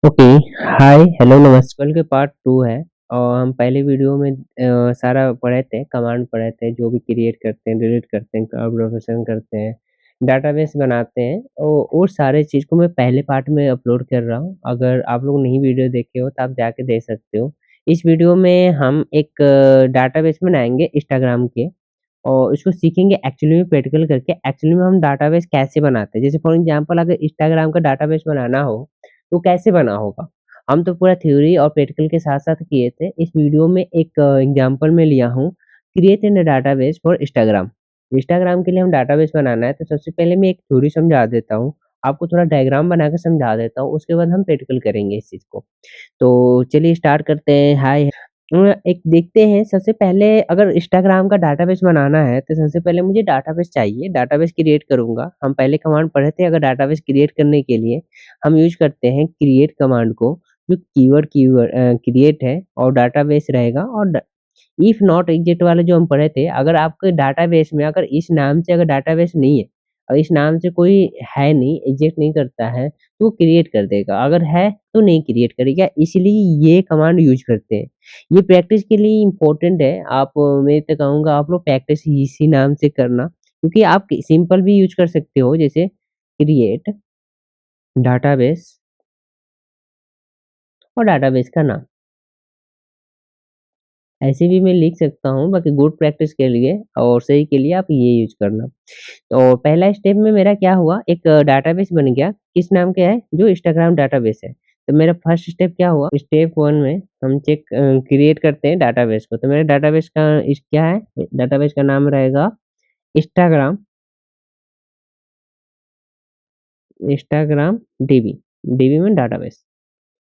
Okay. Hi hello नमस्कार के part 2 है। और हम पहले वीडियो में सारा पढ़े थे, कमांड पढ़े थे, जो भी क्रिएट करते हैं, डिलीट करते हैं, प्रोफेशन करते हैं, डाटाबेस बनाते हैं। वो सारे चीज़ को मैं पहले पार्ट में अपलोड कर रहा हूँ। अगर आप लोग नहीं वीडियो देखे हो तो आप जाके देख सकते हो। इस वीडियो में हम एक डाटाबेस बनाएंगे इंस्टाग्राम के, और इसको सीखेंगे एक्चुअली में प्रैक्टिकल करके। एक्चुअली में हम डाटाबेस कैसे बनाते हैं, जैसे फॉर एग्जांपल अगर इंस्टाग्राम का डाटाबेस बनाना हो तो कैसे बना होगा। हम तो पूरा थ्योरी और प्रैक्टिकल के साथ-साथ किए थे। इस वीडियो में एक एग्जांपल मैं लिया हूँ, create an database for Instagram. Instagram के लिए हम डाटाबेस बनाना है, तो सबसे पहले मैं एक थ्योरी समझा देता हूँ, आपको थोड़ा डायग्राम बना के समझा देता हूँ, उसके बाद हम प्रैक्टिकल करेंगे इस चीज़ को। तो चलिए स्टार्ट करते हैं। हाय एक देखते हैं। सबसे पहले अगर इंस्टाग्राम का डाटाबेस बनाना है तो सबसे पहले मुझे डाटाबेस चाहिए। डाटाबेस क्रिएट करूँगा। हम पहले कमांड पढ़े थे, अगर डाटाबेस क्रिएट करने के लिए हम यूज़ करते हैं क्रिएट कमांड को, जो कीवर्ड क्रिएट है और डाटाबेस रहेगा। और ड इफ नॉट एग्जिट वाले जो हम पढ़े थे, अगर आपके डाटाबेस में अगर इस नाम से अगर डाटाबेस नहीं है और इस नाम से कोई है नहीं, एग्जिस्ट नहीं करता है, तो वो क्रिएट कर देगा। अगर है तो नहीं क्रिएट करेगा, इसलिए ये कमांड यूज़ करते हैं। ये प्रैक्टिस के लिए इम्पोर्टेंट है। आप मैं तो कहूँगा आप लोग प्रैक्टिस इसी नाम से करना, क्योंकि आप सिंपल भी यूज़ कर सकते हो, जैसे क्रिएट डाटाबेस और डाटाबेस का नाम। ऐसे भी मैं लिख सकता हूँ, बाकी गुड प्रैक्टिस के लिए और सही के लिए आप ये यूज़ करना। तो पहला स्टेप में मेरा क्या हुआ, एक डाटाबेस बन गया। किस नाम का है? जो इंस्टाग्राम डाटाबेस है। तो मेरा फर्स्ट स्टेप क्या हुआ, स्टेप 1 में हम क्रिएट करते हैं डाटाबेस को। तो मेरे डाटाबेस का क्या है? डाटाबेस का नाम रहेगा इंस्टाग्राम इंस्टाग्राम डीबी। डीबी में डाटाबेस।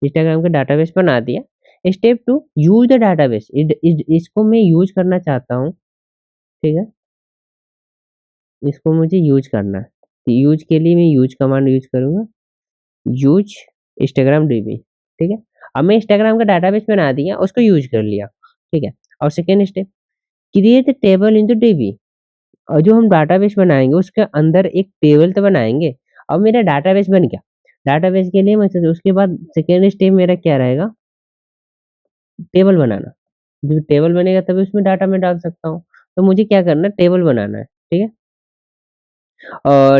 इंस्टाग्राम का डाटाबेस बना दिया। Step 2, use the database. इसको मैं यूज़ करना चाहता हूँ, ठीक है? इसको मुझे यूज़ करना है। तो यूज़ के लिए मैं यूज़ कमांड यूज़ करूँगा। यूज़ इंस्टाग्राम डीबी, ठीक है? अब मैं इंस्टाग्राम का डाटाबेस बना दिया, उसको यूज़ कर लिया, ठीक है? और second step, create a table in the dB. और जो हम डाटाबेस बनाएँगे उसके अंदर एक टेबल तो बनाएँगे। अब मेरा डाटाबेस बन गया। डाटाबेस के लिए मैं उसके बाद सेकंड स्टेप मेरा क्या रहेगा, टेबल बनाना। जब टेबल बनेगा तभी उसमें डाटा मैं डाल सकता हूँ। तो मुझे क्या करना है, टेबल बनाना है, ठीक है?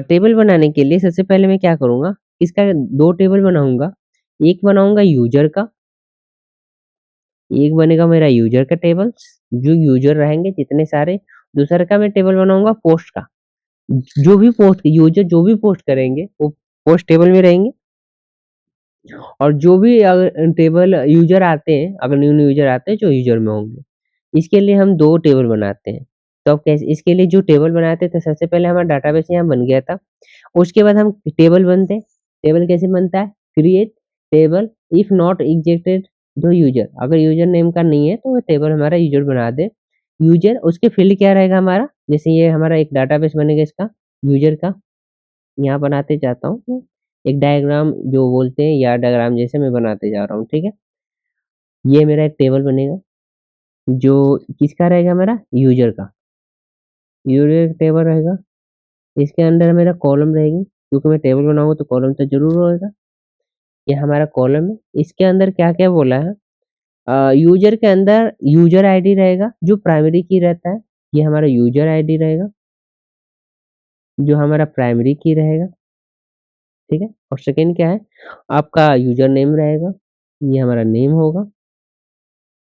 टेबल बनाने के लिए सबसे पहले मैं क्या करूँगा, इसका 2 टेबल बनाऊँगा। एक बनाऊँगा यूज़र का, एक बनेगा मेरा यूज़र का टेबल्स, जो यूज़र रहेंगे जितने सारे। दूसरे का मैं टेबल बनाऊँगा पोस्ट का। जो भी पोस्ट यूज़र जो भी पोस्ट करेंगे, वो पोस्ट टेबल में रहेंगे। और जो भी टेबल यूज़र आते हैं, अगर न्यू-न्यू यूज़र आते हैं, जो यूज़र में होंगे। इसके लिए हम 2 टेबल बनाते हैं। तो अब कैसे इसके लिए जो टेबल बनाते थे, सबसे पहले हमारा डाटाबेस यहाँ बन गया था। उसके बाद हम टेबल बनते हैं। टेबल कैसे बनता है? Create table if not existed the user. अगर यूज़र नेम का नहीं है तो वो टेबल हमारा यूज़र बना दे। यूज़र उसके फील्ड क्या रहेगा हमारा? जैसे ये हमारा एक डाटाबेस बनेगा इसका, यूज़र का। यहाँ बनाते जाता हूँ मैं, एक डायग्राम जो बोलते हैं, या डायग्राम जैसे मैं बनाते जा रहा हूँ, ठीक है? ये मेरा एक टेबल बनेगा, जो किसका रहेगा मेरा? यूज़र का। यूज़र का टेबल रहेगा। इसके अंदर मेरा कॉलम रहेगी, क्योंकि मैं टेबल बनाऊँगा तो कॉलम तो ज़रूर होएगा। ये हमारा कॉलम है। इसके अंदर क्या-क्या बोला है, यूज़र के अंदर यूज़र आईडी रहेगा, जो प्राइमरी की रहता है। ये हमारा यूज़र आईडी रहेगा, जो हमारा प्राइमरी की रहेगा, ठीक है? और सेकंड क्या है, आपका यूज़र नेम रहेगा, ये हमारा नेम होगा।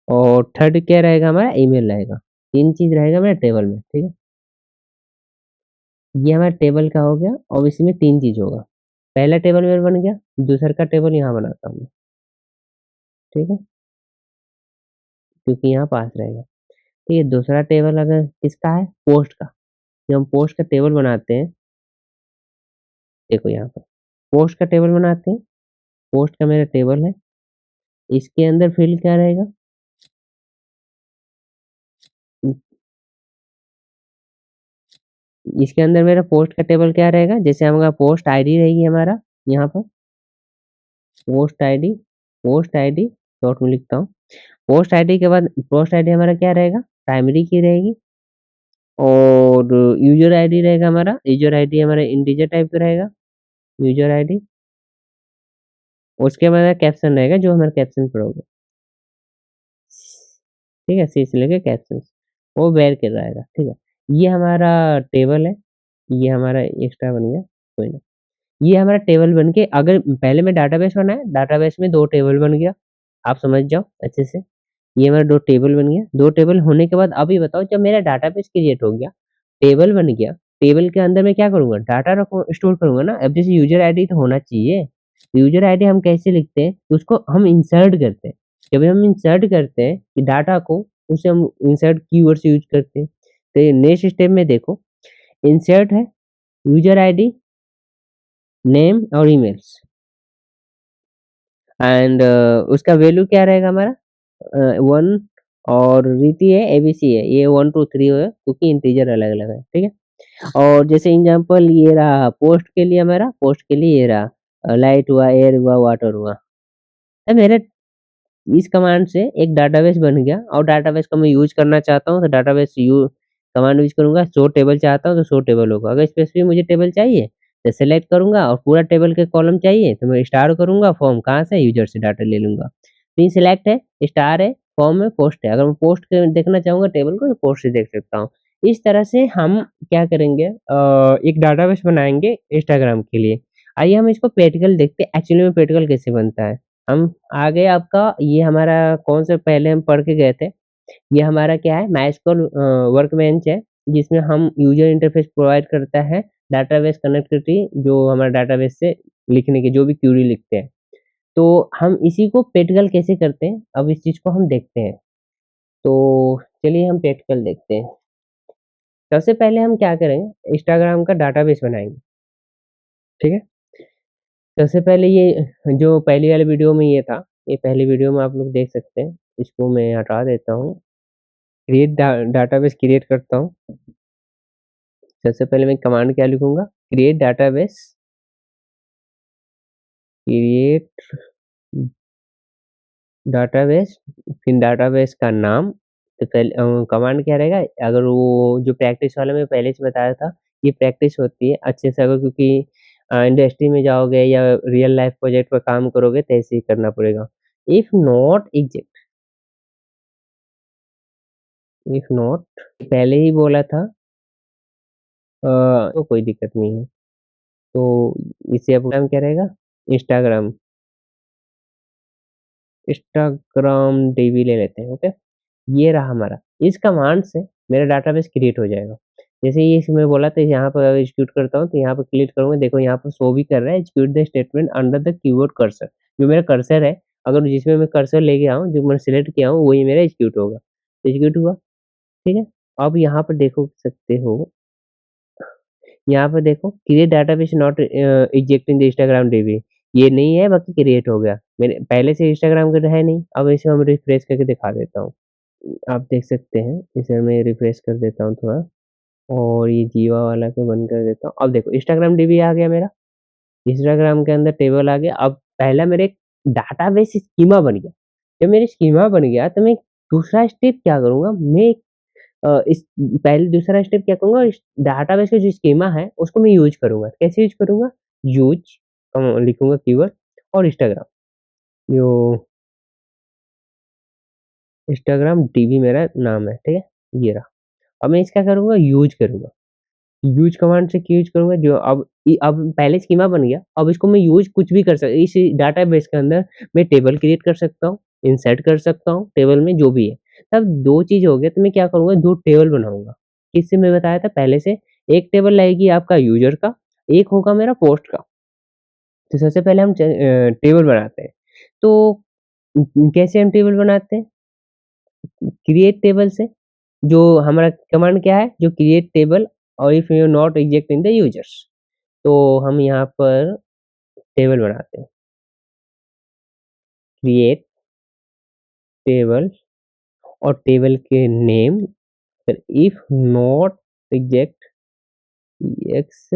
और थर्ड क्या रहेगा हमारा, ईमेल रहेगा। 3 चीज़ रहेगा मेरा टेबल में, ठीक है? ये हमारा टेबल का हो गया, और इसी में 3 चीज़ होगा। पहला टेबल मेरा बन गया, दूसरा का टेबल यहाँ बनाता हूँ मैं, ठीक है? क्योंकि यहाँ पास रहेगा। ठीक है, दूसरा टेबल अगर किसका है, पोस्ट का। जब हम पोस्ट का टेबल बनाते हैं, देखो यहाँ पर, पोस्ट का टेबल बनाते हैं, पोस्ट का मेरा टेबल है। इसके अंदर फ़ील्ड क्या रहेगा? इ इसके अंदर मेरा पोस्ट का टेबल क्या रहेगा? जैसे हमारा पोस्ट आईडी रहेगी हमारा, यहाँ पर post ID, post ID short में लिखता हूँ। पोस्ट आईडी के बाद पोस्ट आईडी हमारा क्या रहेगा? प्राइमरी की रहेगी। और यूज़र आईडी रहेगा हमारा, यूज़र आईडी हमारा इंटीजर टाइप का रहेगा, यूज़र आईडी। उसके बाद कैप्शन रहेगा जो हमारा कैप्शन पढ़ोगे, ठीक है? सी से लेके कैप्शंस, वो बेर के रहेगा, ठीक है? ये हमारा टेबल है, ये हमारा एक्स्ट्रा बन गया, कोई ना। ये हमारा टेबल बन के अगर पहले में डाटाबेस बनाया, डाटाबेस में 2 टेबल बन गया, आप समझ जाओ अच्छे से। ये हमारा 2 टेबल बन गया, 2 टेबल होने के बाद अब ये बताओ जब मेरा डाटाबेस क्रिएट हो गया, टेबल बन गया, टेबल के अंदर मैं क्या करूँगा? डाटा स्टोर करूँगा ना। अब जैसे यूज़र आईडी तो होना चाहिए, यूज़र आईडी हम कैसे लिखते हैं? उसको हम इंसर्ट करते हैं। जब हम इंसर्ट करते हैं कि डाटा को, उसे हम इंसर्ट कीवर्ड्स यूज़ करते हैं। तो ये नेक्स्ट स्टेप में देखो, इंसर्ट है, यूज़र आईडी, नेम और ईमेल्स एंड उसका वैल्यू क्या रहेगा हमारा? 1 और रीति है, एबीसी है, ये 1 2 3 है क्योंकि इंटीजर अलग-अलग है, ठीक है? और जैसे एग्ज़ाम्पल ये रहा पोस्ट के लिए हमारा, पोस्ट के लिए ये रहा लाइट हुआ, एयर हुआ, वाटर हुआ। अब मेरे इस कमांड से एक डाटाबेस बन गया और डाटाबेस को मैं यूज़ करना चाहता हूँ तो डाटाबेस कमांड यूज़ करूँगा, शो टेबल चाहता हूँ तो शो टेबल होगा। अगर स्पेसिफिक मुझे टेबल चाहिए तो सेलेक्ट करूँगा और पूरा टेबल के कॉलम चाहिए तो मैं स्टार करूँगा, फॉर्म कहाँ से? यूज़र से डाटा ले लूँगा। तो ये सिलेक्ट है, स्टार है, फॉर्म है, पोस्ट है। अगर मैं पोस्ट के देखना चाहूँगा टेबल को तो पोस्ट से देख सकता हूँ। इस तरह से हम क्या करेंगे एक डाटाबेस बनाएँगे इंस्टाग्राम के लिए। आइए हम इसको प्रैक्टिकल देखते हैं एक्चुअली में प्रैक्टिकल कैसे बनता है। हम आ गए आपका ये हमारा कौन सा पहले हम पढ़ के गए थे, ये हमारा क्या है MySQL वर्कबेंच है, जिसमें हम यूज़र इंटरफ़ेस प्रोवाइड करता है, डाटाबेस कनेक्टिविटी जो हमारा डाटाबेस से लिखने की जो भी क्वेरी लिखते हैं। तो हम इसी को प्रैक्टिकल कैसे करते हैं, अब इस चीज़ को हम देखते हैं। तो चलिए हम प्रैक्टिकल देखते हैं। सबसे पहले हम क्या करेंगे, इंस्टाग्राम का डाटाबेस बनाएँगे, ठीक है? सबसे पहले ये जो पहली वाली वीडियो में ये था, ये पहली वीडियो में आप लोग देख सकते हैं। इसको मैं हटा देता हूँ। क्रिएट डाटाबेस क्रिएट करता हूँ। सबसे पहले मैं कमांड क्या लिखूँगा? क्रिएट डाटाबेस, क्रिएट डाटाबेस, फिर डाटाबेस का नाम। तो पहले कमांड क्या रहेगा? अगर वो जो प्रैक्टिस वाला मैं पहले से बताया था, ये प्रैक्टिस होती है अच्छे से अगर क्योंकि इंडस्ट्री में जाओगे या रियल लाइफ प्रोजेक्ट पे काम करोगे तो ऐसे ही करना पड़ेगा। If not exist, if not पहले ही बोला था तो कोई दिक्कत नहीं है। तो इसे अब नाम क्या रहेगा? इंस्टाग्राम, इंस्टाग्राम डीबी ले लेते हैं, ओके? ये रहा हमारा। इस कमांड से मेरा डाटाबेस क्रिएट हो जाएगा। जैसे ये इसमें बोला था यहाँ पर अगर एग्जीक्यूट करता हूँ तो यहाँ पर क्लिक करूँगा, देखो यहाँ पर शो भी कर रहा है execute the statement under the keyword cursor. जो मेरा कर्सर है, अगर जिसमें मैं कर्सर ले गया हूँ, जो मैंने सिलेक्ट किया हूँ वही मेरा एग्जीक्यूट होगा। एग्जीक्यूट हुआ, ठीक है? अब यहाँ पर देखो सकते हो, यहाँ पे देखो create database not ejecting the Instagram dB, ये नहीं है बाकी क्रिएट हो गया। मेरे पहले से इंस्टाग्राम का है नहीं, अब इसे हम रिफ्रेश करके दिखा देता हूँ। आप देख सकते हैं, इसे मैं रिफ्रेश कर देता हूँ थोड़ा और ये जीवा वाला को बंद कर देता हूँ। अब देखो इंस्टाग्राम डीबी आ गया मेरा, इंस्टाग्राम के अंदर टेबल आ गया। अब पहला मेरा एक डाटाबेस स्कीमा बन गया। जब मेरा स्कीमा बन गया तो मैं दूसरा स्टेप क्या करूँगा, मैं इस पहले दूसरा स्टेप क्या करूँगा, इस डाटाबेस का जो स्कीमा है उसको मैं यूज़ करूँगा। कैसे यूज़ करूँगा? यूज़ लिखूँगा कीवर्ड और इंस्टाग्राम, जो इंस्टाग्राम डीबी मेरा नाम है, ठीक है? ये रहा। अब मैं इसका करूँगा यूज़ करूँगा। यूज़ कमांड से क्या यूज़ करूँगा जो अब पहले स्कीमा बन गया, अब इसको मैं यूज़ कुछ भी कर सक इस डाटाबेस के अंदर मैं टेबल क्रिएट कर सकता हूँ, इंसर्ट कर सकता हूँ टेबल में जो भी है। तब 2 चीज़ हो गया तो मैं क्या करूँगा 2 टेबल बनाऊँगा। किससे मैं बताया था पहले से, एक टेबल रहेगी आपका यूज़र का, एक होगा मेरा पोस्ट का। तो सबसे पहले हम टेबल बनाते हैं। तो कैसे हम टेबल बनाते हैं? क्रिएट टेबल से, जो हमारा कमांड क्या है? जो क्रिएट टेबल और if you not exist in the users, तो हम यहाँ पर टेबल बनाते हैं, क्रिएट टेबल और टेबल के नेम, फिर if not exist x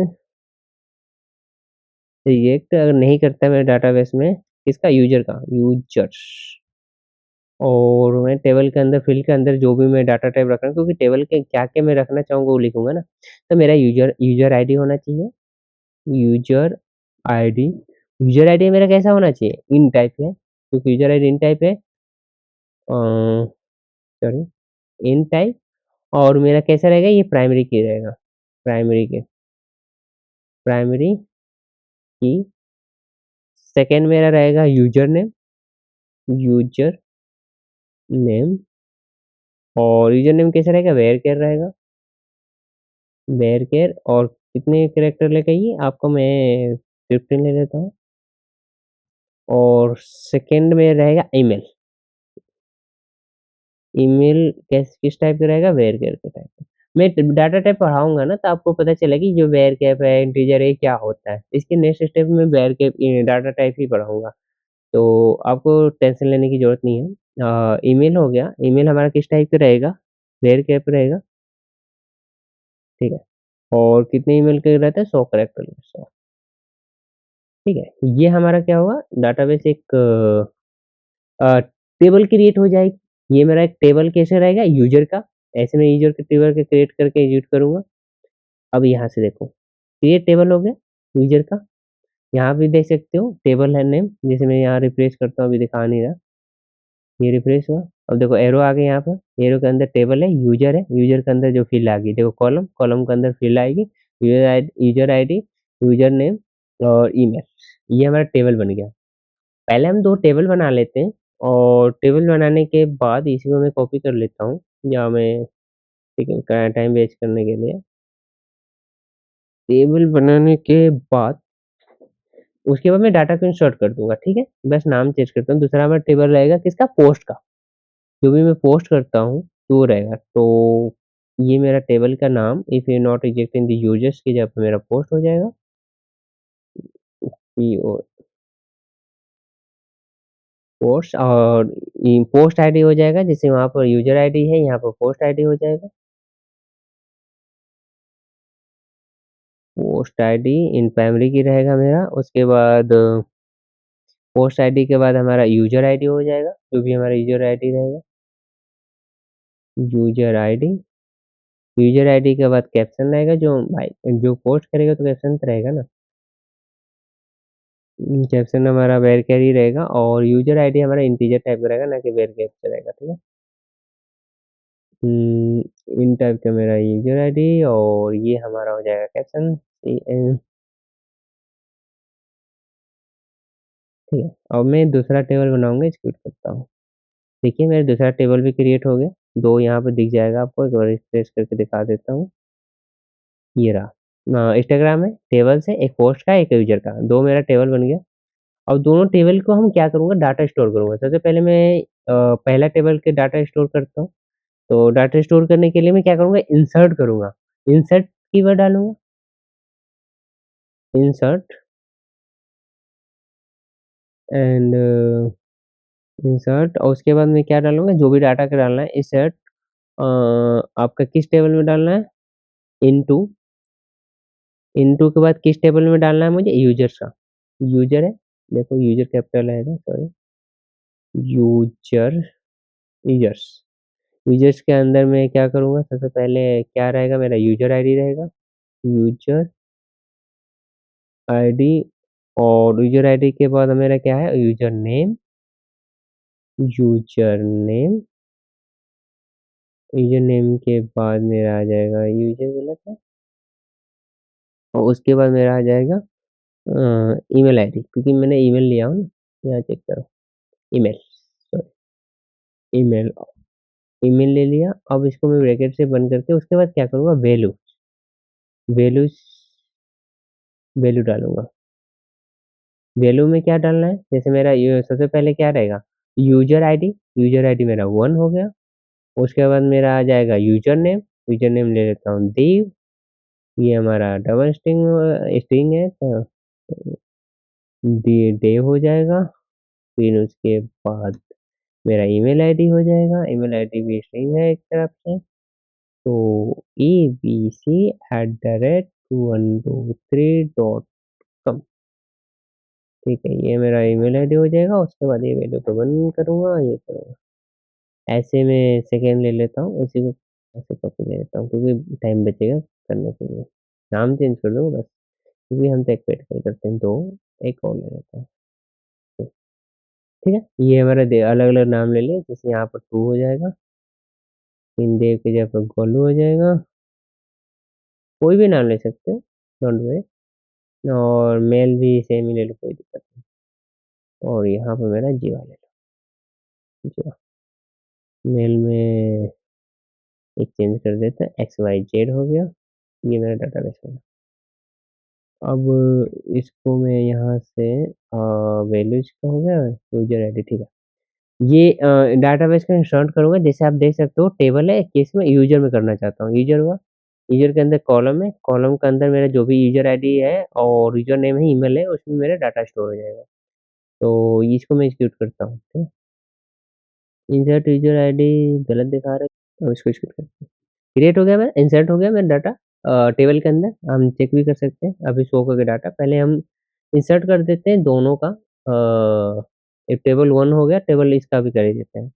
reject अगर नहीं करता है मेरे डाटाबेस में, किसका? यूजर का, यूजर्स। और मैं टेबल के अंदर फ़ील्ड के अंदर जो भी मैं डाटा टाइप रख रहा हूँ क्योंकि टेबल के क्या-क्या मैं रखना चाहूँगा वो लिखूँगा ना, तो मेरा यूजर यूजर आईडी होना चाहिए, यूजर आईडी यूज़र आईडी मेरा कैसा होना चाहिए? इन टाइप है, क्योंकि यूज़र आईडी इन टाइप है सॉरी इन टाइप और मेरा कैसा रहेगा ये प्राइमरी की रहेगा, प्राइमरी की प्राइमरी की सेकंड मेरा रहेगा यूज़र नेम और यूज़र नेम कैसा रहेगा? वेरकेर रहेगा, वेरकेर और कितने कैरेक्टर लेगा ये? आपको मैं 15 ले लेता हूँ और सेकंड में रहेगा ईमेल, ईमेल किस टाइप का रहेगा? वेरकेर के टाइप का। मैं डाटा टाइप पढ़ाऊँगा ना तो आपको पता चलेगा कि जो वेरकेर है, इंटीजर है, क्या होता है। इसके नेक्स्ट स्टेप में वेरकेर डाटा टाइप ही पढ़ाऊँगा। तो आपको टेंशन लेने की ज़रूरत नहीं है। ईमेल हो गया, ईमेल हमारा किस टाइप का रहेगा? वेरकेर पे रहेगा, ठीक है। और कितने ईमेल के रहता है? 100 कैरेक्टर 100 ठीक है। ये हमारा क्या हुआ? डाटाबेस एक टेबल क्रिएट हो जाएगी। ये मेरा एक टेबल कैसे रहेगा? यूज़र का, ऐसे मैं यूज़र के टेबल के क्रिएट करके एग्ज़ीक्यूट करूँगा। अब यहाँ से देखो, क्रिएट टेबल हो गया यूज़र का। यहाँ भी देख सकते हो टेबल है नेम, जैसे मैं यहाँ रिफ्रेश करता हूँ, अभी दिखा नहीं रहा। ये रिफ्रेश हुआ, अब देखो एरो आ गए यहाँ पर, एरो के अंदर टेबल है, यूज़र के अंदर जो फ़ील्ड आ गई, देखो कॉलम, कॉलम के अंदर फ़ील्ड आएगी, यूज़र आईडी, यूज़र नेम और ईमेल, ये हमारा टेबल बन गया। पहले हम 2 टेबल बना लेते हैं और टेबल बनाने के बाद इसी को मैं कॉपी कर लेता हूँ, या मैं ठीक है, टाइम वेस्ट करने के लिए। टेबल बनाने के बाद उसके बाद मैं डाटा को इंसर्ट कर दूँगा, ठीक है? बस नाम चेंज करता हूँ, दूसरा हमारा टेबल रहेगा किसका? पोस्ट का। जो भी मैं पोस्ट करता हूँ, तो वो रहेगा। तो ये मेरा टेबल का नाम if you not rejecting the users की जगह पे मेरा पोस्ट हो जाएगा। पीओ पोस्ट और पोस्ट आईडी हो जाएगा, जैसे वहाँ पर यूजर आईडी है, यहाँ पर पोस्ट आईडी हो जाएगा। पोस्ट आईडी इन प्राइमरी की रहेगा मेरा, उसके बाद पोस्ट आईडी के बाद हमारा यूजर आईडी हो जाएगा, जो भी हमारा यूजर आईडी रहेगा। यूजर आईडी, यूजर आईडी के बाद कैप्शन रहेगा, जो भाई जो पोस्ट करेगा तो कैप्शन तो रहेगा ना। कैप्शन हमारा वैरचर ही रहेगा और यूजर आईडी हमारा इंटीजर टाइप का रहेगा, ना कि वैरचर से रहेगा, ठीक है। इन टाइप का मेरा यूजर आईडी और ये हमारा हो जाएगा कैप्शन, ठीक है। अब मैं दूसरा टेबल बनाऊंगा, एग्जीक्यूट करता हूँ। देखिए मेरा दूसरा टेबल भी क्रिएट हो गया, 2 यहाँ पे दिख जाएगा आपको, एक बार रिफ्रेश करके दिखा देता हूँ। ये रहा इंस्टाग्राम है, टेबल्स है, एक पोस्ट का, एक यूजर का, 2 मेरा टेबल बन गया। अब दोनों टेबल को हम क्या करूँगा? डाटा स्टोर करूँगा। सबसे पहले मैं पहला टेबल के डाटा स्टोर करता हूँ। तो डाटा स्टोर करने के लिए मैं क्या करूँगा? इंसर्ट करूँगा। इंसर्ट कीवर्ड डालूँगा, इंसर्ट एंड इंसर्ट और उसके बाद मैं क्या डालूँगा? जो भी डाटा का डालना है, इंसर्ट आपका किस टेबल में डालना है? इनटू, इनटू के बाद किस टेबल में डालना है मुझे? यूजर्स का। यूजर है, देखो यूजर कैपिटल आएगा, सॉरी, यूजर यूजर्स। यूजर्स के अंदर मैं क्या करूँगा? सबसे पहले क्या रहेगा? मेरा यूजर आईडी रहेगा, यूजर आईडी और यूजर आईडी के बाद मेरा क्या है? User name, user name, user name के बाद मेरा आ जाएगा यूजर गलत है और उसके बाद मेरा आ जाएगा ईमेल आईडी, क्योंकि मैंने ईमेल लिया हूँ ना, यहाँ चेक करो, ईमेल, सॉरी, ईमेल, ईमेल ले लिया। अब इसको मैं ब्रैकेट से बंद करके उसके बाद क्या करूँगा? वैल्यू, वैल्यू, वैल्यू डालूँगा। वैल्यू में क्या डालना है? जैसे मेरा ये सबसे पहले क्या रहेगा? यूजर आईडी मेरा 1 हो गया। उसके बाद मेरा आ जाएगा यूजर नेम ले लेता हूँ देव, ये हमारा डबल स्ट्रिंग है तो देव हो जाएगा। फिर उसके बाद मेरा ईमेल आईडी हो जाएगा, ईमेल आईडी भी स्ट्रिंग है एक तरफ से, तो abc@123.com, ठीक है। ये मेरा ईमेल आईडी हो जाएगा, उसके बाद ये वैल्यू को बंद करूँगा, ये करूँगा। ऐसे मैं सेकंड ले लेता हूँ, इसी को ऐसे कॉपी ले लेता हूँ, क्योंकि टाइम बचेगा करने के लिए। नाम चेंज कर दूँगा बस, क्योंकि हम तो एक्सपेक्ट करते हैं 2 एक और ले लेता हूँ। ठीक है, ये हमारा अलग-अलग नाम ले लिए, जैसे यहाँ पर टू हो जाएगा, इन देव की जगह पर गोलू हो जाएगा, कोई भी नाम ले सकते हो, डोंट वरी। और मेल भी सेम ही ले लो, कोई दिक्कत नहीं। और यहाँ पे मेरा जीवा ले लो, जीवा। मेल में एक चेंज कर देते हैं, एक्स वाई जेड हो गया, ये मेरा डाटाबेस हो गया। अब इसको मैं यहाँ से वैल्यूज का हो गया, यूजर आईडी, ठीक है। ये डाटाबेस का इंस्टॉल करूँगा, जैसे आप देख सकते हो टेबल है, एक केस में यूजर में करना चाहता हूँ, यूजर हुआ, यूजर के अंदर कॉलम है, कॉलम के अंदर मेरा जो भी यूजर आईडी है और यूजर नेम है, ईमेल है, उसमें मेरा डाटा स्टोर हो जाएगा। तो इसको मैं एग्जीक्यूट करता हूँ, ठीक है। इंसर्ट यूजर आईडी गलत दिखा रहा है, तो इसको एग्जीक्यूट करते हैं। क्रिएट हो गया मेरा, इंसर्ट हो गया मेरा डाटा टेबल के अंदर, हम चेक भी कर सकते हैं, अभी शो करके डाटा, पहले हम इंसर्ट कर देते हैं दोनों का, एक टेबल 1 हो गया, टेबल इसका भी कर ही देते हैं।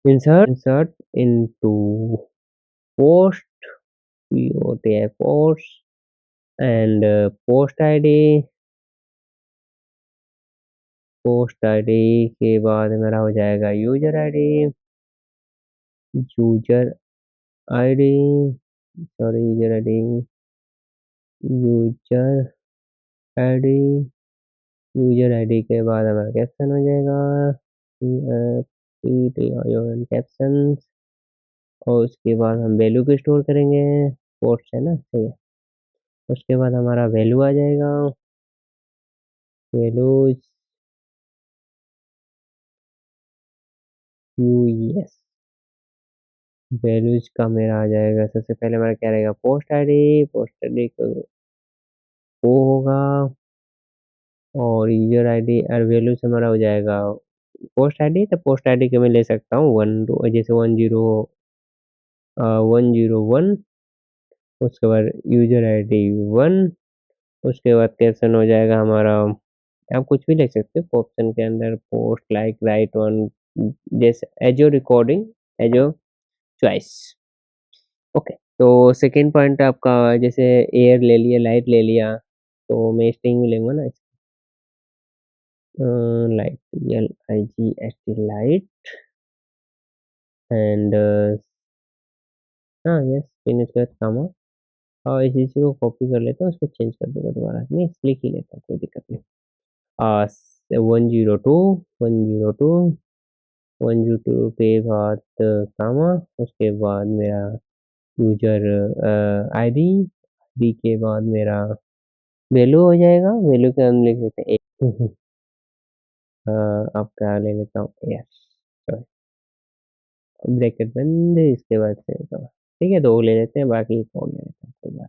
Insert into post, POTI post, and post ID के बाद मेरा हो जाएगा user ID, user ID, sorry user ID, user ID, user ID के बाद हमारा कैप्शन हो जाएगा, कैप्शन, और उसके बाद हम वैल्यू को स्टोर करेंगे, पोस्ट है ना, सही है। उसके बाद हमारा वैल्यू आ जाएगा, वैल्यूज यूएस, वैल्यूज का मेरा आ जाएगा, सबसे पहले हमारा क्या रहेगा, पोस्ट आईडी को वो होगा, और यूजर आईडी और वैल्यूज हमारा हो जाएगा पोस्ट आईडी, तो पोस्ट आईडी के मैं ले सकता हूँ 1 जैसे 101, उसके बाद यूजर आईडी 1, उसके बाद कैप्शन हो जाएगा हमारा, आप कुछ भी लिख सकते हो ऑप्शन के अंदर, पोस्ट लाइक राइट वन, जैसे as your recording, as your choice. Okay, तो सेकेंड पॉइंट आपका, जैसे एयर ले लिया, लाइट ले लिया, तो मैं स्ट्रिंग में लूंगा ना, लाइट, LIGHT लाइट, एंड हाँ यस, फिर उसके बाद कामा, और इस चीज़ को कॉपी कर लेता हूँ, उसको चेंज कर दूंगा दोबारा, नहीं लिख ही लेता हूँ, कोई दिक्कत नहीं। 102, 102, 102 के बाद कामा, उसके बाद मेरा यूजर आईडी, डी के बाद मेरा वैल्यू हो जाएगा, वैल्यू के हम लिख देते हैं एक, आपका ले लेता हूँ एयर, ब्रैकेट बंद, इसके बाद से ठीक है, 2 ले लेते हैं, बाकी एक और ले लेते हैं, कोई बात,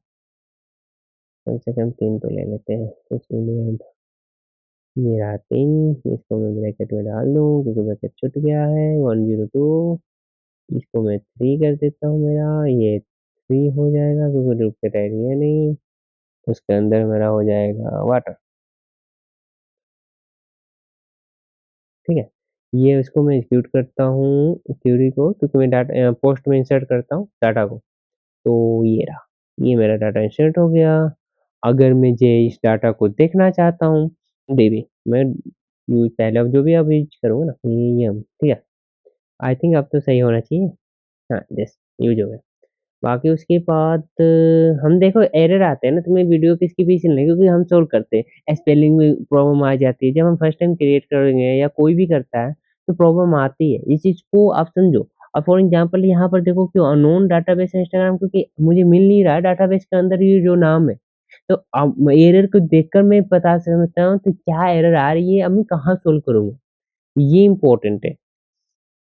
कम से कम 3 तो ले लेते हैं, उसमें ये रहा 3, इसको मैं ब्रैकेट में डाल दूँ क्योंकि ब्रैकेट छूट गया है, 102, इसको मैं 3 कर देता हूँ, मेरा ये 3 हो जाएगा क्योंकि डुप्लीकेट आईडी है नहीं, उसके अंदर मेरा हो जाएगा वाटर, ठीक है। ये उसको मैं एग्जीक्यूट करता हूँ क्वेरी को, क्योंकि मैं डाटा पोस्ट में इंसर्ट करता हूँ डाटा को, तो ये रहा, ये मेरा डाटा इंसर्ट हो गया। अगर मुझे इस डाटा को देखना चाहता हूँ, देखिए मैं यूज पहले अब जो भी अब यूज करूँगा ना, ये हम, ठीक है, आई थिंक अब तो सही होना चाहिए, हाँ यस, यूज हो गया। बाकी उसके बाद हम देखो एरर आते हैं ना, तो मैं वीडियो को इसकी पीछे नहीं, क्योंकि हम सोल्व करते हैं, स्पेलिंग में प्रॉब्लम आ जाती है, जब हम फर्स्ट टाइम क्रिएट करेंगे या कोई भी करता है तो प्रॉब्लम आती है, इस चीज़ को आप समझो। अब फॉर एग्जांपल यहाँ पर देखो कि अननोन डाटाबेस है इंस्टाग्राम, क्योंकि मुझे मिल नहीं रहा है डाटाबेस के अंदर ये जो नाम है, तो अब एरर को देखकर मैं पता समझता हूँ तो क्या एरर आ रही है, अब मैं कहाँ सोल्व करूँगा, ये इम्पोर्टेंट है।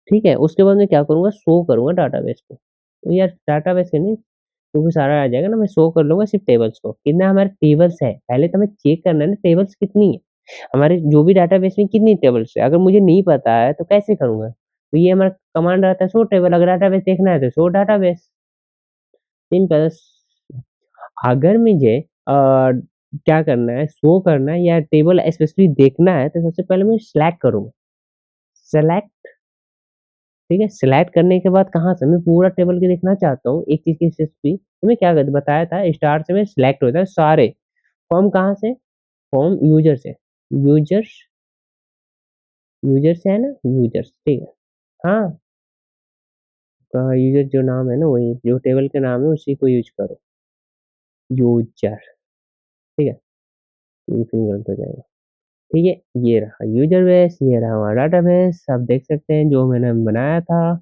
ठीक है, उसके बाद मैं क्या करूँगा, शो करूँगा डाटाबेस को। तो यार डाटाबेस है नहीं, क्योंकि सारा आ जाएगा ना, मैं शो कर लूँगा सिर्फ़ टेबल्स को। कितना हमारे टेबल्स है, पहले तो हमें चेक करना है ना टेबल्स कितनी है। हमारे जो भी डाटाबेस में कितनी टेबल्स है, अगर मुझे नहीं पता है तो कैसे करूँगा? तो ये हमारा कमांड रहता है शो टेबल, अगर डाटाबेस देखना है तो शो डाटाबेस, सिंपल। अगर मुझे क्या करना है, शो करना है या टेबल स्पेसिफिक देखना है, तो सबसे पहले मैं सिलेक्ट करूँगा। सेलेक्ट, ठीक है, सिलेक्ट करने के बाद कहाँ से मैं पूरा टेबल के देखना चाहता हूँ, एक चीज़ की स्पेसिफिक, तो मैं क्या करता बताया था, स्टार से मैं सिलेक्ट होता है सारे, फॉर्म कहाँ से? फ्रॉम यूज़र से, यूज़र्स यूज़र से है ना? यूज़र्स ठीक है। हाँ, यूज़र जो नाम है ना वही, जो टेबल का नाम है उसी को यूज़ करो, यूज़र ठीक है? ये फिर गलत हो जाएगा। ठीक है, ये रहा यूज़र बेस, ये रहा हमारा डाटाबेस। आप देख सकते हैं जो मैंने बनाया था,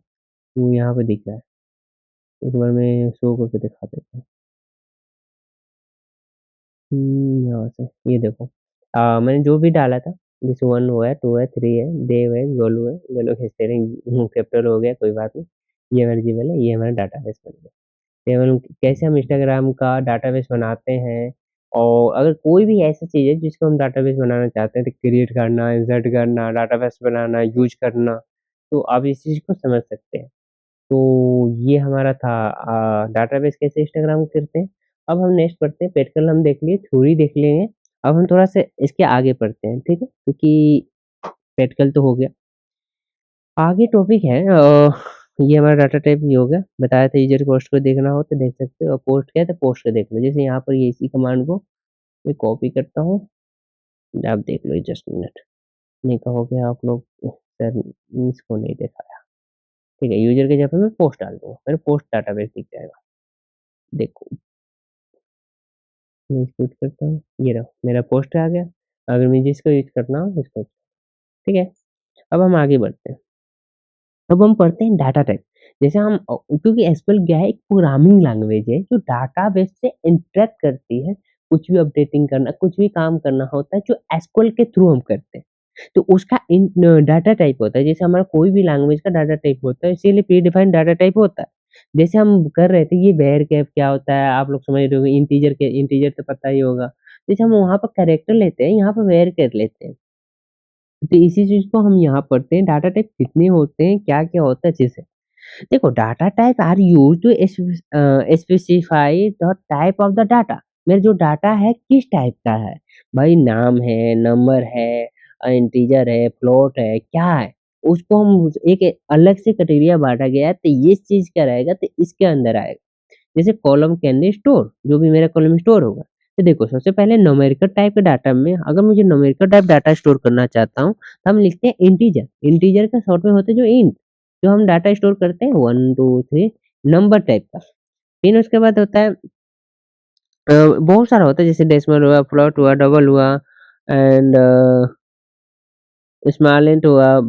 वो यहाँ पे दिख रहा है। एक बार मैं शो करके दिखा देता हूँ। यहाँ से ये देखो मैंने जो भी डाला था, जैसे 1 हुआ है, 2 है, 3 है, देव है, गोलू है, गोलू के स्पेलिंग कैपिटल हो गया, कोई बात नहीं। ये मेरा जीमेल है, ये हमारा डाटाबेस बन गया। केवल कैसे हम इंस्टाग्राम का डाटाबेस बनाते हैं और अगर कोई भी ऐसी चीज़ है जिसको हम डाटाबेस बनाना चाहते हैं तो क्रिएट करना, इंसर्ट करना, डाटाबेस बनाना, यूज़ करना, तो आप इस चीज़ को समझ सकते हैं। तो ये हमारा था डाटाबेस कैसे इंस्टाग्राम करते हैं। अब हम नेक्स्ट पढ़ते हैं, पेडकल हम देख लिए, थ्योरी देख लिए हैं। अब हम थोड़ा-सा इसके आगे पढ़ते हैं, ठीक है? क्योंकि पेडकल तो हो गया। आगे टॉपिक है ये हमारा डाटा टाइप ये हो गया। बताया था यूज़र पोस्ट को देखना हो तो देख सकते हो और पोस्ट क्या है तो पोस्ट को देख लो। जैसे यहाँ पर ये इसी कमांड को मैं कॉपी करता हूँ, आप देख लो जस्ट मिनट। नहीं कहोगे आप लोग सर इसको नहीं दिखाया। ठीक है, यूज़र की जगह मैं पोस्ट डाल दूँगा, मेरा पोस्ट डाटाबेस दिख जाएगा। देखो, मैं इसको यूज़ करता हूँ, ये रहा मेरा पोस्ट आ गया। अगर मुझे इसको यूज़ करना हो इसको ठीक है, अब हम आगे बढ़ते हैं। अब हम पढ़ते हैं डाटा टाइप। जैसे हम क्योंकि एसक्यूएल क्या है एक प्रोग्रामिंग लैंग्वेज है जो डाटाबेस से इंटरैक्ट करती है। कुछ भी अपडेटिंग करना, कुछ भी काम करना होता है जो एसक्यूएल के थ्रू हम करते हैं। तो उसका डाटा टाइप होता है। जैसे हमारा कोई भी लैंग्वेज का डाटा टाइप होता है, इसीलिए प्री-डिफाइंड डाटा टाइप होता है। जैसे हम कर रहे थे ये var कैप क्या होता है, आप लोग समझ रहे होंगे इंटीजर तो पता ही होगा। जैसे हम वहाँ पर कैरेक्टर लेते हैं, यहाँ पर var कैप लेते हैं। तो इसी चीज़ को हम यहाँ पढ़ते हैं, डाटा टाइप कितने होते हैं, क्या-क्या होता है अच्छे से। देखो data type are used to specify the type of the data. मेरा जो डाटा है किस टाइप का है? भाई नाम है, नंबर है, इंटीजर है, फ्लोट है, क्या है? उसको हम एक अलग से क्राइटेरिया बाँटा गया है तो ये चीज़ का रहेगा तो इसके अंदर आएगा। जैसे कॉलम कैन स्टोर, जो भी मेरा कॉलम स्टोर होगा। तो देखो सबसे पहले न्यूमेरिकल टाइप के डाटा में अगर मुझे न्यूमेरिकल टाइप डाटा स्टोर करना चाहता हूँ, तो हम लिखते हैं इंटीजर। इंटीजर का शॉर्ट में होता है जो इंट, जो हम डाटा स्टोर करते हैं 1, 2, 3 नंबर टाइप का। फिर उसके बाद होता है बहुत सारा होता है जैसे डेसिमल हुआ, फ्लोट हुआ, डबल हुआ एंड स्मॉल इंट हुआ,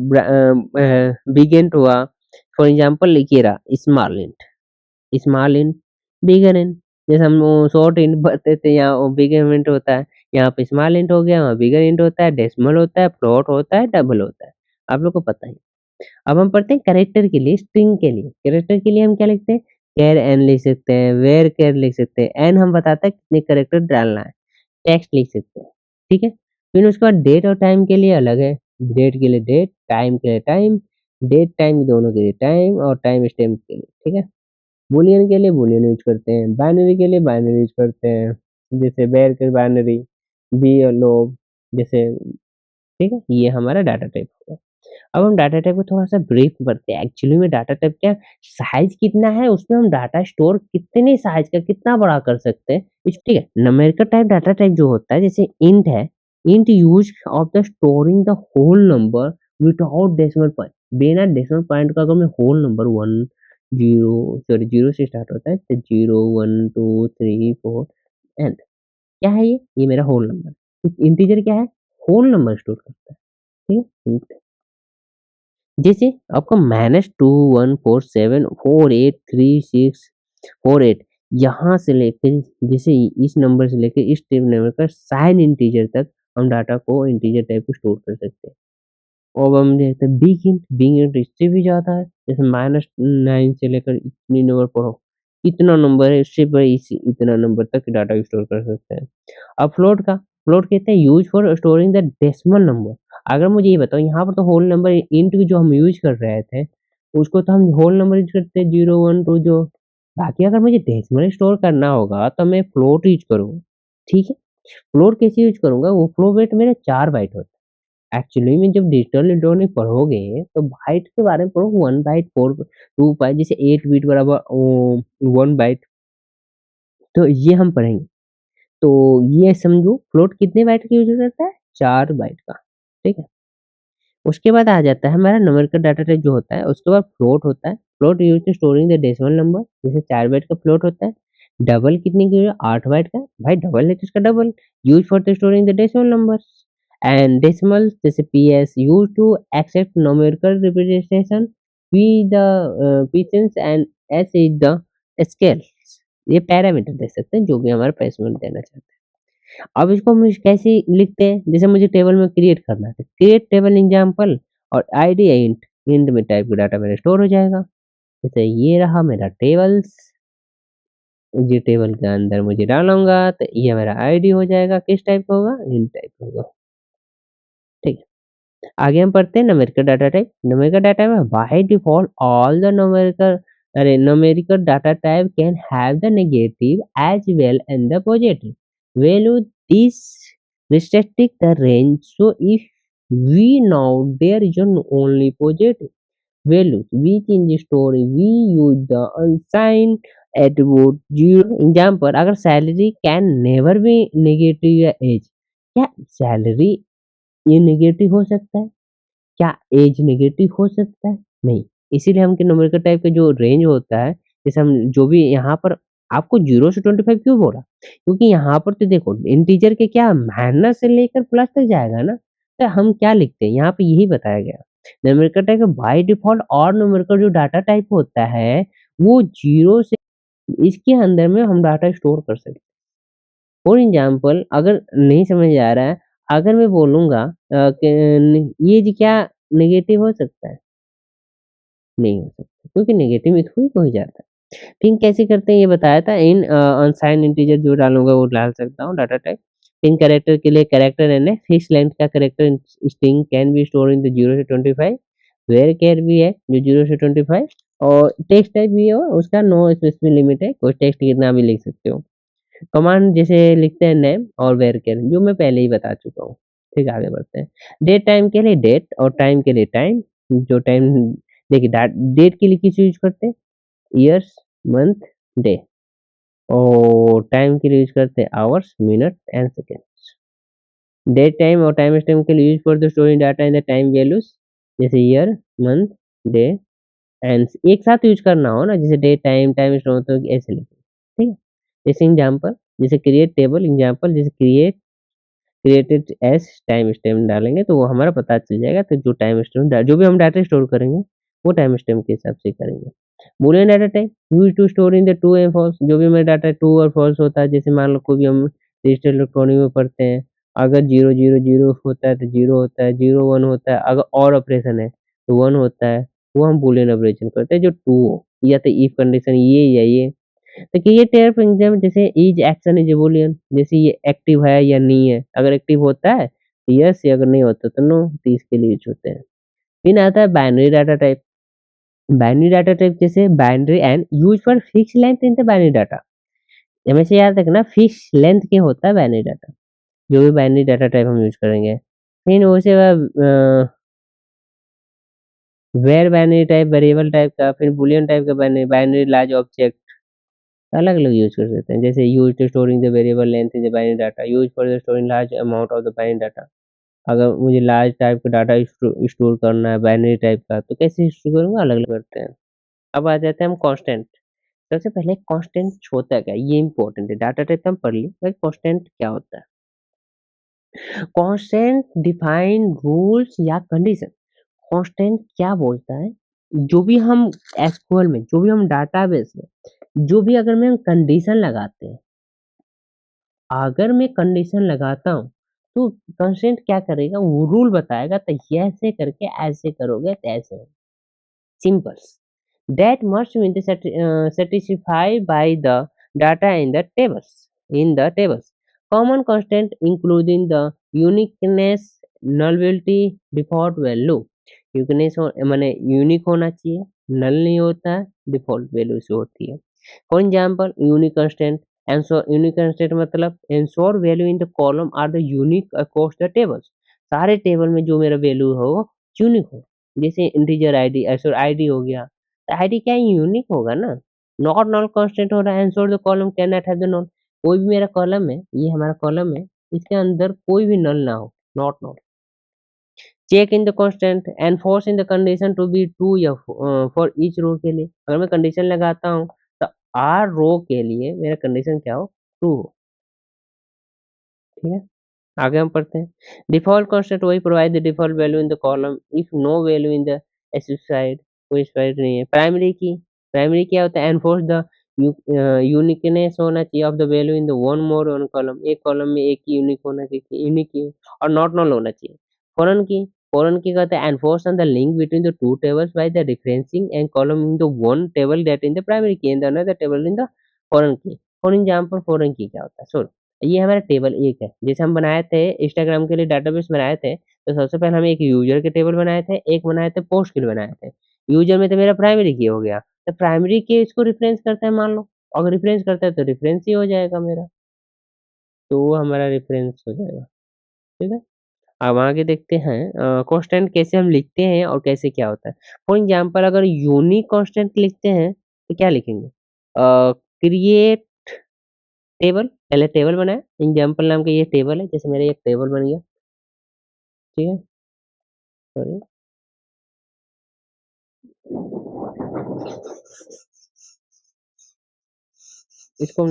बिग इंट हुआ। फॉर एग्जांपल लिखिए रहा स्मॉल इंट, बिगर इंट। जैसे हम वो शॉर्ट इंट भरते थे यहाँ वो बिगर इंट होता है, यहाँ पे स्मॉल इंट हो गया, वहाँ बिगर इंट होता है, डेसिमल होता है, फ्लोट होता है, डबल होता है। आप लोग को पता ही है। अब हम पढ़ते हैं कैरेक्टर के लिए, स्ट्रिंग के लिए। कैरेक्टर के लिए हम क्या लिखते हैं? चार एन लिख सकते हैं, वेर चार लिख सकते हैं। एन हम बताता है कितने कैरेक्टर डालना है, टेक्स्ट लिख सकते हैं, ठीक है? फिर उसके बाद डेट और टाइम के लिए अलग है। डेट के लिए डेट, टाइम के लिए टाइम, डेट टाइम दोनों के लिए टाइम और टाइम स्टैम्प के लिए, ठीक है? बूलियन के लिए बूलियन यूज़ करते हैं, बाइनरी के लिए बाइनरी यूज़ करते हैं, जैसे बेर के बाइनरी, बी और लोग जैसे, ठीक है? ये हमारा डाटा टाइप होगा। अब हम डाटा टाइप को थोड़ा-सा ब्रीफ करते हैं। एक्चुअली में डाटा टाइप क्या साइज़ कितना है, उसमें हम डाटा स्टोर कितने साइज़ का कितना बड़ा कर सकते हैं, इस ठीक है। न्यूमेरिकल टाइप डाटा टाइप जो होता है जैसे इंट है, int used of the storing the whole number without decimal point. बिना डेसिमल पॉइंट का अगर मैं होल नंबर 1 0 सॉरी 0 से स्टार्ट होता है तो 0 1 2 3 4 एंड क्या है ये? ये मेरा होल नंबर। इंटीजर क्या है? होल नंबर स्टोर करता है, ठीक है? जैसे आपका -2147483648 यहाँ से लेके जैसे इस नंबर से लेके इस टेबल नंबर का साइन इंटीजर तक हम डाटा को इंटीजर टाइप को स्टोर कर सकते हैं। और अब हम देखते हैं बिग इंट इससे भी ज़्यादा है। जैसे -9 से लेकर इतनी नंबर पढ़ो, कितना नंबर है इससे बड़े इस इतना नंबर तक डाटा स्टोर कर सकते हैं। अब फ्लोट कहते हैं use for storing the decimal number. अगर मुझे ये बताओ यहाँ पर तो होल नंबर इंट जो हम यूज़ कर रहे थे, उसको तो हम होल नंबर यूज़ करते हैं 0, 1, 2 जो बाकी अगर मुझे डेसिमल स्टोर करना होगा तो मैं फ्लोट यूज़ करूँगा, ठीक है? फ्लोट कैसे यूज़ करूँगा वो फ्लोट मेरा 4 बाइट होता है। एक्चुअली में जब डिजिटल इलेक्ट्रॉनिक पढ़ोगे तो बाइट के बारे में पढ़ो 1 बाइट 4 2 बाइट जैसे 8 बिट बराबर 1 बाइट तो ये हम पढ़ेंगे। तो ये समझो फ्लोट कितने बाइट का यूज़ करता है? 4 बाइट का, ठीक है? उसके बाद आ जाता है हमारा न्यूमेरिकल डाटा टाइप जो होता है, उसके बाद फ्लोट होता है। Float used to storing the decimal number, जैसे 4 बाइट का फ्लोट होता है। डबल कितने की है? 8 बाइट का। भाई डबल है तो इसका double, used for the storing the decimal numbers. And decimal जैसे P S used to accept numerical representation, P the precision and S is the scales. ये पैरामीटर दे सकते हैं जो भी हमारा पैरामीटर देना चाहते हैं। अब इसको हम कैसे लिखते हैं? जैसे मुझे टेबल में क्रिएट करना है, तो क्रिएट टेबल एग्जांपल और आईडी या इंट, इंट में टाइप का डाटा मेरा स्टोर हो जाएगा। जैसे ये रहा मेरा टेबल्स, ये टेबल के अंदर मुझे डालूँगा तो ये मेरा आईडी हो जाएगा, किस टाइप का होगा? इंट टाइप का होगा, ठीक है। आगे हम पढ़ते हैं numerical data type. Numerical data में by default all the numerical data type can have the negative as well and the positive value. This restricting the range. So if we know there is only positive values which in the story we use the unsigned attribute zero. Example, अगर salary can never be negative या age, क्या salary ये negative हो सकता है? क्या as negative हो सकता है? नहीं। इसीलिए हम के न्यूमेरिकल टाइप का जो रेंज होता है, जैसे हम जो भी यहाँ पर आपको 0 से 25 क्यों बोला? क्योंकि यहाँ पर तो देखो इंटीजर के क्या माइनस से लेकर प्लस तक जाएगा ना, तो हम क्या लिखते हैं? यहाँ पे यही बताया गया। न्यूमेरिकल टाइप का बाय डिफ़ॉल्ट और न्यूमेरिकल जो डाटा टाइप होता है, वो 0 से इसके अंदर में हम डाटा स्टोर कर सकते हैं। फॉर एग्ज़ाम्पल अगर नहीं समझ आ रहा है, अगर मैं बोलूँगा कि ये जी क्या नेगेटिव हो सकता है? नहीं हो सकता, क्योंकि नेगेटिव में थोड़ी कोई जाता है। फिर कैसे करते हैं ये बताया था इन अनसाइंड इंटीजर जो डालूँगा वो डाल सकता हूँ डाटा टाइप। इन कैरेक्टर के लिए कैरेक्टर एंड फिक्स लेंथ का character string can be stored in the 0 से 25। वेरचर भी है जो 0 से 25 और टेक्स्ट टाइप भी है और उसका नो स्पेसिफिक लिमिट है, कोई टेक्स्ट कितना भी लिख सकते हो। कमांड जैसे लिखते हैं नेम और वेरचर जो मैं पहले ही बता चुका हूँ। ठीक है, आगे बढ़ते हैं। डेट टाइम के लिए डेट और टाइम के लिए टाइम। जो टाइम देखिए डेट के लिए किस यूज़ करते हैं? ईयर्स, मंथ, डे और टाइम के लिए यूज़ करते हैं hours, minute and seconds. Date time और टाइम स्टैम्प के लिए use for the storing data in the time values, जैसे ईयर, मंथ, डे एंड एक साथ यूज़ करना हो ना, जैसे डेट टाइम, टाइम स्टैम्प तो ऐसे लिखें, ठीक है? जैसे एग्जांपल, जैसे क्रिएट टेबल एग्जांपल, जैसे क्रिएटेड एज़ टाइम स्टैम्प डालेंगे तो वो हमारा पता चल जाएगा, तो जो टाइम स्टैम्प जो भी हम डाटा स्टोर करेंगे, वो टाइम स्टैम्प के हिसाब से करेंगे। Boolean data type used to store in the true and false, जो भी हमारा डाटा ट्रू और फॉल्स होता है, जैसे मान लो कोई भी हम डिजिटल इलेक्ट्रॉनिक में पढ़ते हैं, अगर 0 होता है तो 0 होता है, 0 1 होता है, अगर और ऑपरेशन है तो 1 होता है, वो हम बूलियन ऑपरेशन करते हैं जो ट्रू हो, या तो इफ कंडीशन ये या ये। देखिए ये टेयर एग्जाम जैसे इज एक्शन इज बूलियन, जैसे ये एक्टिव है या नहीं है, अगर एक्टिव होता है तो यस, या अगर नहीं होता तो नो, तो इसके लिए यूज होते हैं। फिर आता है binary data type. Binary data type जैसे binary and use for fix length in the binary data. हमेशा याद रखना फिक्स लेंथ के होता है बाइनरी डाटा, जो भी बाइनरी डाटा टाइप हम यूज करेंगे। फिर उसके बाद var binary type, variable type का, फिर बूलियन टाइप का बाइनरी, बाइनरी लार्ज ऑब्जेक्ट अलग-अलग यूज़ कर सकते हैं। जैसे used to storing the variable length in the binary data, used for the storing large amount of the binary data. अगर मुझे लार्ज टाइप का डाटा स्टोर करना है बाइनरी टाइप का, तो कैसे स्टोर करूँगा? अलग-अलग करते हैं। अब आ जाते हैं हम कांस्टेंट। सबसे पहले कांस्टेंट होता क्या है? ये इम्पोर्टेंट है। डाटा टाइप हम पढ़ लिए, भाई कांस्टेंट क्या होता है? कांस्टेंट डिफाइन रूल्स या कंडीशन। कांस्टेंट क्या बोलता है? जो भी हम एसक्यूएल में, जो भी हम डाटाबेस में, जो भी अगर मैं कंडीशन लगाते हैं, अगर मैं कंडीशन लगाता हूँ, तो कंस्ट्रेंट क्या करेगा? वो रूल बताएगा, तो ये ऐसे करके ऐसे करोगे तो ऐसे होगा। Symbols that must be satisfied by the data in the tables. In the tables, common constant including the uniqueness, nullability, default value. Uniqueness हो माने यूनिक होना चाहिए, नल नहीं होता है, डिफॉल्ट वैल्यू से होती है। For example unique constant, unique constant मतलब ensure value in the column are the unique across the tables. सारे टेबल में जो मेरा वैल्यू हो यूनिक हो। जैसे इंटीजर आईडी सॉरी आईडी हो गया, तो आईडी क्या यूनिक होगा ना। नॉट नल कांस्टेंट हो रहा है, ensure the column can not have the null, कोई भी मेरा कॉलम है, ये हमारा कॉलम है, इसके अंदर कोई भी नल ना हो, not null. Check in the constant, enforce in the condition to be true या फॉर ईच रो के लिए, अगर मैं कंडीशन लगाता हूँ तो हर रो के लिए मेरा कंडीशन क्या हो, ट्रू हो। ठीक है, आगे हम पढ़ते हैं। डिफ़ॉल्ट कांस्टेंट वही provide the default value in the column if no value in the specified, कोई स्पेसिफाइड नहीं है। प्राइमरी क्या होता है, एनफोर्स द यूनिकनेस होना चाहिए of the value in the one more one column, एक कॉलम में एक ही यूनिक होना चाहिए, यूनिक ही और नॉट नल होना चाहिए। फॉरेन की कहते हैं enforce on the link between the two tables by the differencing and column in the one table that in the primary key and another table in the foreign key. For example foreign key क्या होता है, सो ये हमारा table 1 है। जैसे हम बनाए थे इंस्टाग्राम के लिए डेटाबेस बनाए थे, तो सबसे पहले हम एक यूज़र के टेबल बनाए थे, एक बनाए थे पोस्ट के लिए बनाए थे। यूज़र में तो मेरा प्राइमरी की हो गया, तो प्राइमरी की इसको रिफरेंस करता है मान लो, अगर रिफरेंस करता है तो रिफरेंस ही हो जाएगा मेरा, तो वो हमारा रेफ़रेंस हो जाएगा, ठीक है? अब आगे देखते हैं कांस्टेंट कैसे हम लिखते हैं और कैसे क्या होता है। फॉर एग्ज़ाम्पल अगर यूनिक कांस्टेंट लिखते हैं, तो क्या लिखेंगे? क्रिएट टेबल, पहले टेबल बनाएँ, एग्ज़ाम्पल नाम का ये टेबल है, जैसे मेरा एक टेबल बन गया, ठीक है? सॉरी, इसको